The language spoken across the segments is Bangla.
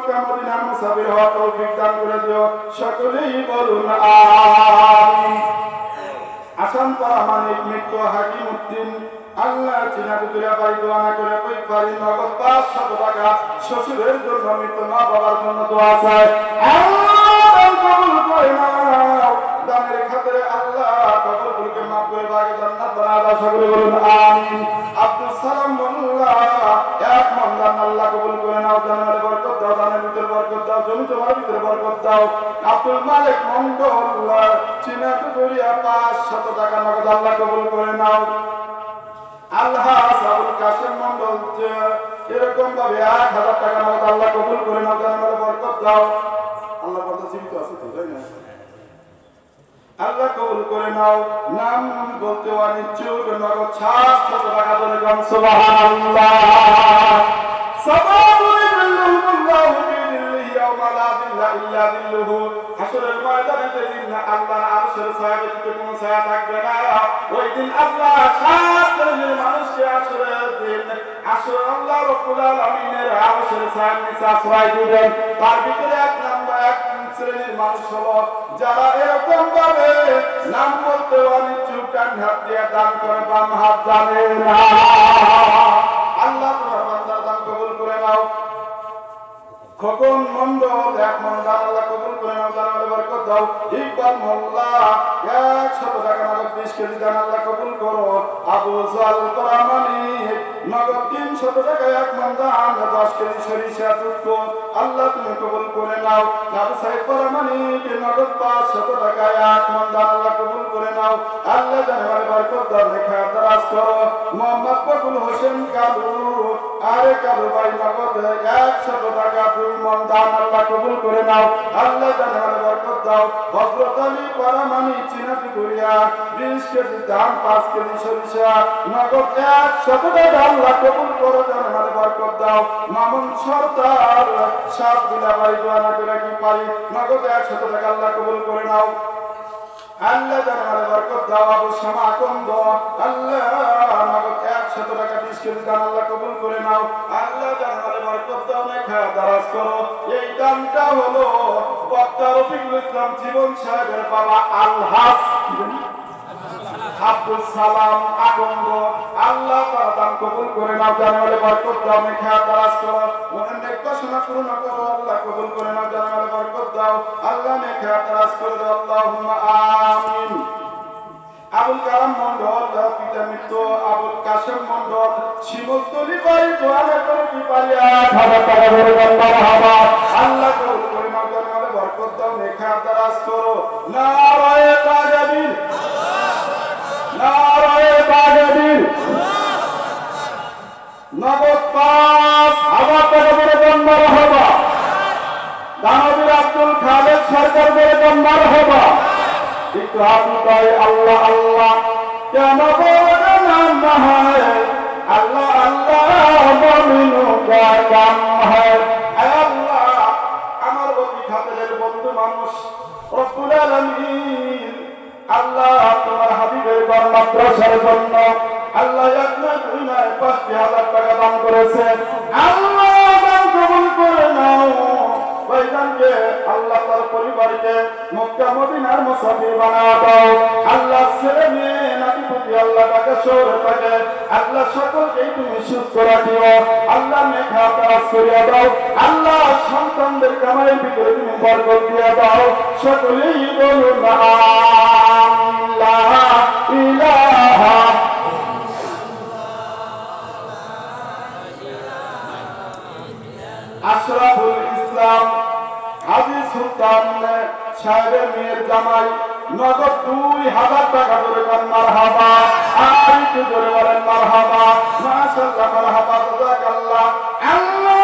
মক্কা মদিনার মুসাফির হওয়ার তৌফিক দান করে দিও, সকলেই বলুন আমিন। আসাম প্রামাণিক মৃত্যু হাকিমউদ্দিন আল্লাহ চিনাতুরা বাড়ি দোয়া না করে কই পারি নগদ 500 টাকা শ্বশুরের জন্য মৃত্যু মা বাবার জন্য দোয়া চায় আল্লাহ কবুল করে নাও। দানের খাতিরে আল্লাহ কবুলকে মাফ করে বাগে জান্নাত বানাও, সকলে বলুন আমিন। আব্দুল সালাম মোল্লা এক মন দান আল্লাহ কবুল করে নাও, জানের বরকত দাও, দানের ভিতরে বরকত দাও, জমি জমার ভিতরে বরকত দাও। আব্দুল মালিক মন্ডল চিনাতুরিয়া 500 টাকা নগদ আল্লাহ কবুল করে নাও। আল্লাহ আবুল কাসেম মন্ডল এরকম ভাবে 1000 টাকা নগদ আল্লাহ কবুল করে নাও, জানের বরকত দাও। আল্লাহ কথা জীবিত আছে তো, তাই না? আল্লাহ কবুল করে নাও। নাম বলতে অনিচ্ছুক নগদ 700 টাকা ধরে গান সুবহানাল্লাহ। সাবাবুল্লাহু বিল্লাহি ইয়াওমা লা বিল্লাহ ইল্লা বিল্লাহু। হাসরের ময়দানে যেদিন আল্লাহর আরশের ছায়া ব্যতীত কোনো ছায়া থাকবে না, ওই দিন আল্লাহ 7 শ্রেণীর মানুষকে হাসরের দিন আসরে আল্লাহ রাব্বুল আলামিনের আরশের ছায়ার নিচে আশ্রয় দিবেন। তার ভিতরে এক শ্রেণীর মানুষ হলো যারা এরকম ভাবে নাম বলতে অনিচ্ছুক, ডান হাত দিয়ে দান করে বাম হাত জানে না। আল্লাহ তোমার বান্দার দান কবুল করে নাও। খোকন মন্ডল এক মন দান আল্লাহ কবুল করে নাও, জানালে বরকত দাও। ইকবাল মোল্লা 100 টাকা নগদ 20 কেজি দান আল্লাহ কবুল করো। আবু জাল প্রামাণিক নগদ 300 টাকা এক মন দান 10 কেজি সরিষা যুক্ত আল্লাহ তুমি কবুল করে নাও। আবু সাইদ প্রামাণিক নগদ 500 টাকা এক মন দান আল্লাহ কবুল করে নাও। আল্লাহ জানালে বরকত দাও, লেখা দরাজ করো। মোহাম্মদ বকুল হোসেন কালু আরে কালু ভাই নগদ 100 টাকা 2 মন দান আল্লাহ কবুল করে নাও। আল্লাহ জানালে বরকত দাও। হযরত আলী প্রামাণিক চিনাতুরিয়া 20 কেজি দান 5 কেজি সরিষা নগদ 100 টাকা আল্লাহ কবুল করো, জানালে বরকত দাও। মামুন সরদার সাত দিলা ভাই দোয়া না করে কি পারি নগদ 100 টাকা আল্লাহ কবুল করে নাও। আল্লাহ জানালে বরকত দাও। আবু শামা কন্দ আল্লাহ নগদ 100 টাকা 20 কেজি দান আল্লাহ কবুল করে নাও। আল্লাহ জানালে বরকত দাও, লেখা দরাজ করো। এই দানটা হলো বক্তা রফিকুল ইসলাম জীবন সাহেবের বাবা আলহাজ আব্দুল সালাম আকন্দ আল্লাহ তাআলা দান কবুল করে নাও, জানালে বরকত দাও, লেখা দরাজ করো। ওনার নেকবাসনা পূর্ণ করো, আল্লাহ কবুল করে নাও, জানালে বরকত দাও। আল্লাহ লেখা দরাজ করে দাও, আল্লাহুম্মা আমিন। আবুল কালাম মন্ডল পিতা মৃত্যু আবুল কাসেম মন্ডল শিমুলতলি বাড়ি দোয়া না করে কি পারি 1000 টাকা ধরে মারহাবা আল্লাহ কবুল করে নাও, জানালে বরকত দাও, লেখা দরাজ করো। নারায়ে তাকবীর, নারায়ে তাকবীর। নগদ 5000 টাকা ধরে মারহাবা। দানবীর আব্দুল খালেদ সরকার ধরে মারহাবা। একটু হাত উঠাই আল্লাহ আল্লাহ কেন বলে নাম হয় আল্লাহ আল্লাহ মুমিনু কা কাম হয়। আল্লাহ আমার অতি খাতিরের বন্ধু মানুষ রব্বুল আলামিন আল্লাহ তোমার হাবিবের ঘর মাদ্রাসার জন্য আল্লাহ এক না দুই নয় 5000 টাকা দান করেছে। আল্লাহ দান কবুল করে নাও। ওইখানকে আল্লাহ তার পরিবারকে মক্কা মদিনার মুসাফির বানাও দাও। আল্লাহ ছেলে মেয়ে নাতিপুতি আল্লাহ তাকে শহরে থাকে আল্লাহ সকলকেই তুমি সুস্থ রাখিও। আল্লাহ নেখা কাজ করিয়া দাও। আল্লাহ সন্তানদের কামাইয়ের ভিতরে তুমি বরকত দিয়া দাও। সকলেই বলুন আল্লাহ ইলাহা আশরাফুল ইসলাম হাজী সুলতান সাহেবের মেয়ের জামাই নগদ 2000 টাকা ধরে মারহাবা। আর একটু জোরে বলেন মারহাবা, মাশাআল্লাহ, মারহাবা, জাযাকাল্লাহ। আল্লাহ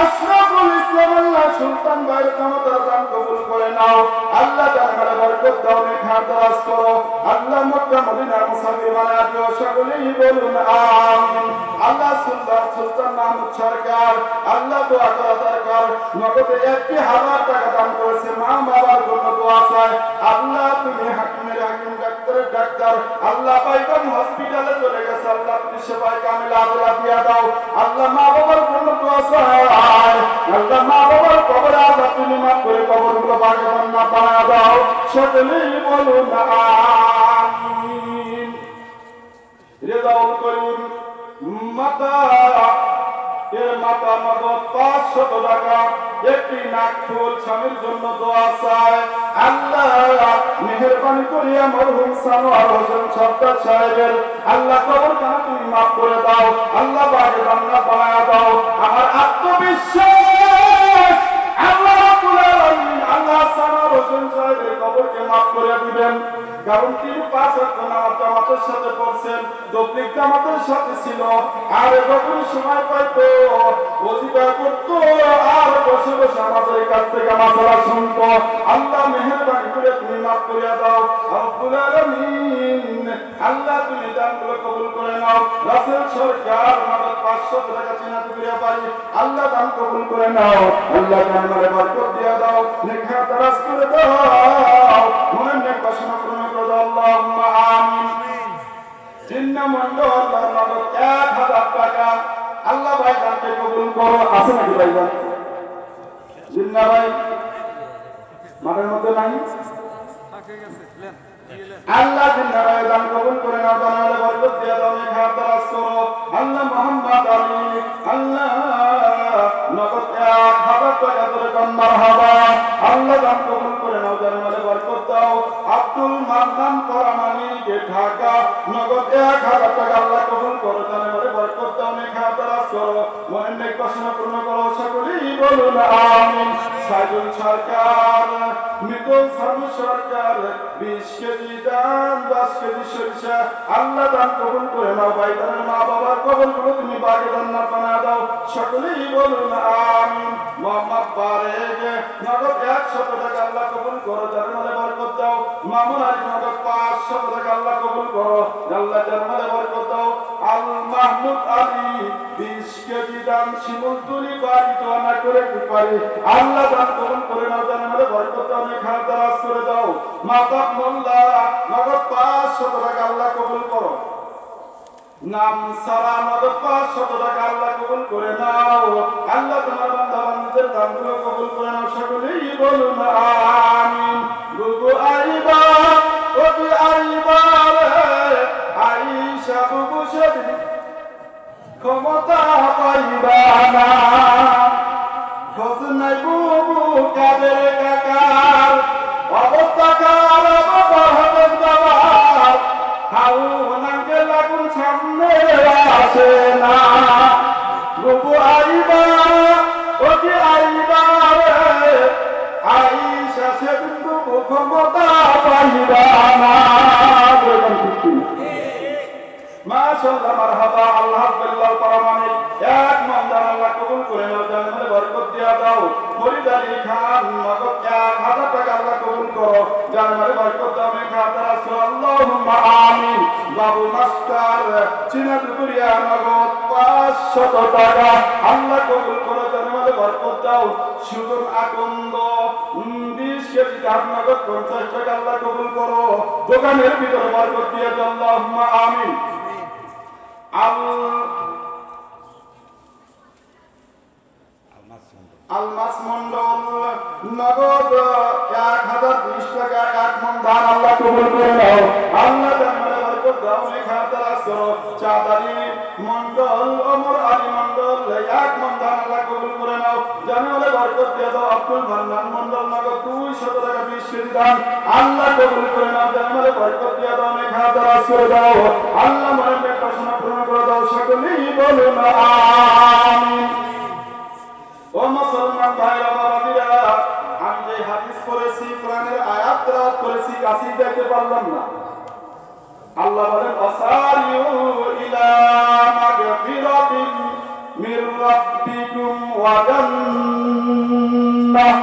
আশরাফুল ইসলাম আল্লাহ সুলতান ভাইয়ের কামতার দান কবুল করে নাও। আল্লাহ জানালে বরকত দাও, লেখা দরাজ করো। আল্লাহ মক্কা মদিনার মুসাফির বানায় দিও, সকলেই বলুন আমিন। আল্লাহ সুলতান মাহমুদ সরকার আল্লাহ দোয়া করা দরকার নগদে 1000 টাকা দান করেছে, মা বাবার জন্য দোয়া চায়। আল্লাহ তুমি হাকিমের হাকিম, ডাক্তারের ডাক্তার, আল্লাহ পাইকাম হসপিটালে চলে গেছে, আল্লাহ তুমি সেবায় কামিলা আদলা দিয়া দাও। আল্লাহ মা বাবার জন্য দোয়া চায়, আল্লাহ মা বাগে জান্নাত বানায় দাও, সকলেই বলুন আমিন। রেজাউল করিম মাতা এর মাতা নগদ 500 টাকা, একটি নাকফুল স্বামীর জন্য দোয়া চায়। আল্লাহ মেহেরবানি করিয়া মরহুম সানোয়ার হোসেন সর্দার সাহেবের আল্লাহ কবরখানা তুমি মাফ করে দাও, আল্লাহ বাগে জান্নাত বানায় দাও। আমার আত্মবিশ্বাস আল্লাহ রাব্বুল আলামিন আল্লাহ সানোয়ার হোসেন সাহেবের কবরকে মাফ করে দিবেন, কারণ তিনি 5 ওয়াক্ত নামাজ জামাতের সাথে পড়ছেন, তবলিগ জামাতের সাথে ছিল, আর যখন সময় পাইতো ওজিফা করতো আর বসে বসে আমাদের কাছ থেকে মাসালা শুনতো। আল্লাহ মেহেরবানি করে তুমি মাফ করিয়া দাও রব্বুল আলামিন। আল্লাহ তুমি দানগুলো কবুল করে নাও। রাসেল সরকার আমাদের 500 টাকা চিনাতে করিয়া পারি, আল্লাহ দান কবুল করে নাও। আল্লাহ আমাদের বরকত দিয়া দাও, নেক হায়াত দারাজ করে দাও, মনের নেক বাসনা পূর্ণ করে দাও, আল্লাহুম্মা আমিন। জিন্না মন্ডল আল্লাহর নগদ 1000 টাকা, আল্লাহ ভাই দানকে কবুল করো। আছে নাকি ভাইজান? জিন্না ভাই মাঠের মধ্যে নাই? আল্লাহ জিন্না ভাই দান কবুল করে নাও, দানালে বরকত দিয়া দাও, নেক হায়াত দারাজ করো। আল্লাহ মোহাম্মদ আলী আল্লাহ নগদ 1000 টাকা ধরে কম মারহাবা, আল্লাহ দান কবুল করে নাও, দানালে বরকত দাও। আব্দুল মান্নান পরামানিকে ঢাকা নগদ 1000 টাকা, আল্লাহ কবুল করো, দানালে বরকত দাও, নেক হায়াত দারাজ করো, মনের নেক বাসনা পূর্ণ করো, সকলেই বলুন আমিন। সাইদুল সরকার, মিতুল সানু সরকার 20 কেজি দান, 10 কেজি সরিষা, আল্লাহ দান কবুল করে নাও। ভাইদানের মা বাবার কবরগুলো তুমি বাগে জান্নাত বানায় দাও, সকলেই বলুন আমিন। মোহাম্মদ বারেক নগদ 100 টাকা, আল্লাহ কবুল করো, জান্নাতে বরকত দাও। মামুন আলী নগদ 500 টাকা, আল্লাহ কবুল করো, আল্লাহ জান্নাতে বরকত দাও। আল মাহমুদ আলী 20 কেজি দান, শিমুলতুলি বাড়ি দোয়া না করে কি পারি, আল্লাহ দান কবুল করে নাও, জান্নাতে বরকত দাও, নেক হায়াত দারাজ করে দাও। মাতাব মোল্লা নগদ 500 টাকা, আল্লাহ কবুল করো। নাম সারা নগদ 500 টাকা, আল্লাহ কবুল করে নাও। আল্লাহ তোমার বান্দা বান্দীদের দানগুলো কবুল করে নাও, সকলেই বলুন আমিন। বুবু আইবা ওবি আইবা রে আইসা বুবু সেদিন ক্ষমতা পাইবা না, খোঁজ নাই বুবু কাদের কাকার অবস্থা খারাপ বড় বাবার, হাউ নাঙ্গে লাগুন সামনে আসে না। বুবু আইবা ওকে আইবা রে আইসা সেদিন বুবু ক্ষমতা পাইবা না। মাশাআল্লাহ মারহাবা, আল্লাহ বিল্লাহ পরমানি এক মন্দার, আল্লাহ কবুল করে নাও, জান্নাতে বরকত দিয়া দাও। ফরিদ আলী খান নগদ 1000 টাকা, আল্লাহ কবুল করো, জান্নাতে বরকত দাও, নেক হায়াত দারাজ করো, আল্লাহুম্মা আমিন। বাবু মাস্টার চিনাতুরিয়া নগদ 500 টাকা, আল্লাহ কবুল করো, জান্নাতে বরকত দাও। সুজন আকন্দ 20 কেজি ধান নগদ 50 টাকা, আল্লাহ কবুল করো, দোকানের ভিতরে বরকত দিয়ে দাও, আল্লাহুম্মা আমিন। আলমাস মন্ডল নগদ 1020 টাকা, 1 মণ ধান, আল্লাহ কবুল করে নাও, আল্লাহ জান্নাতে বরকত দাও, নেক হায়াত দারাজ করো। চাঁদালি মন্ডল ওমর আলী মন্ডল 1 মণ ধান, আল্লাহ কবুল করে নাও, জান্নাতে বরকত দিয়ে দাও। আব্দুল মান্নান মন্ডল নগদ 200 টাকা, 20 কেজি ধান, আল্লাহ কবুল করে নাও, জান্নাতে বরকত দিয়ে দাও, নেক হায়াত দারাজ করে দাও, আল্লাহ মনের নেক বাসনা পূর্ণ করে দাও, সকলেই বলুন আমিন। ও মুসলমান ভাইরা বাবাজিরা, আমি যে হাদিস পড়েছি, কোরআনের আয়াত তেলাওয়াত করেছি, কাছেই দেখতে পারলাম না। আল্লাহ বলেন আসারিউ ইলা মাগফিরাতিন মির রাব্বিকুম ওয়া জান্নাহ।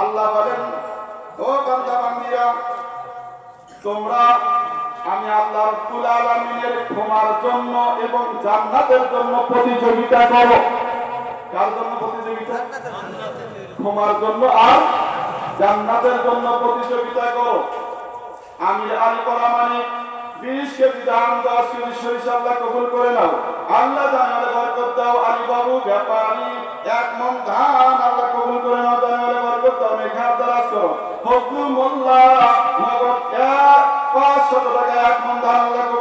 আল্লাহ বলেন ও বান্দা বান্দীরা, তোমরা আমি আল্লাহ রাব্বুল আলামিনের ক্ষমার জন্য এবং জান্নাতের জন্য প্রতিযোগিতা করো। কার জন্য প্রতিযোগিতা? ক্ষমার জন্য আর জান্নাতের জন্য প্রতিযোগিতা করো। আমি আলী পরামানিক 20 কেজি ধান, 10 কেজি সরিষা, আল্লাহ কবুল করে নাও, আল্লাহ জান্নাতে বরকত দাও। আলী বাবু ব্যাপারী 1 মণ ধান, আল্লাহ কবুল করে নাও, জান্নাতে বরকত দাও, নেক ফজলু মোল্লা নগদ 500 টাকা এক মন ধান আল্লাহ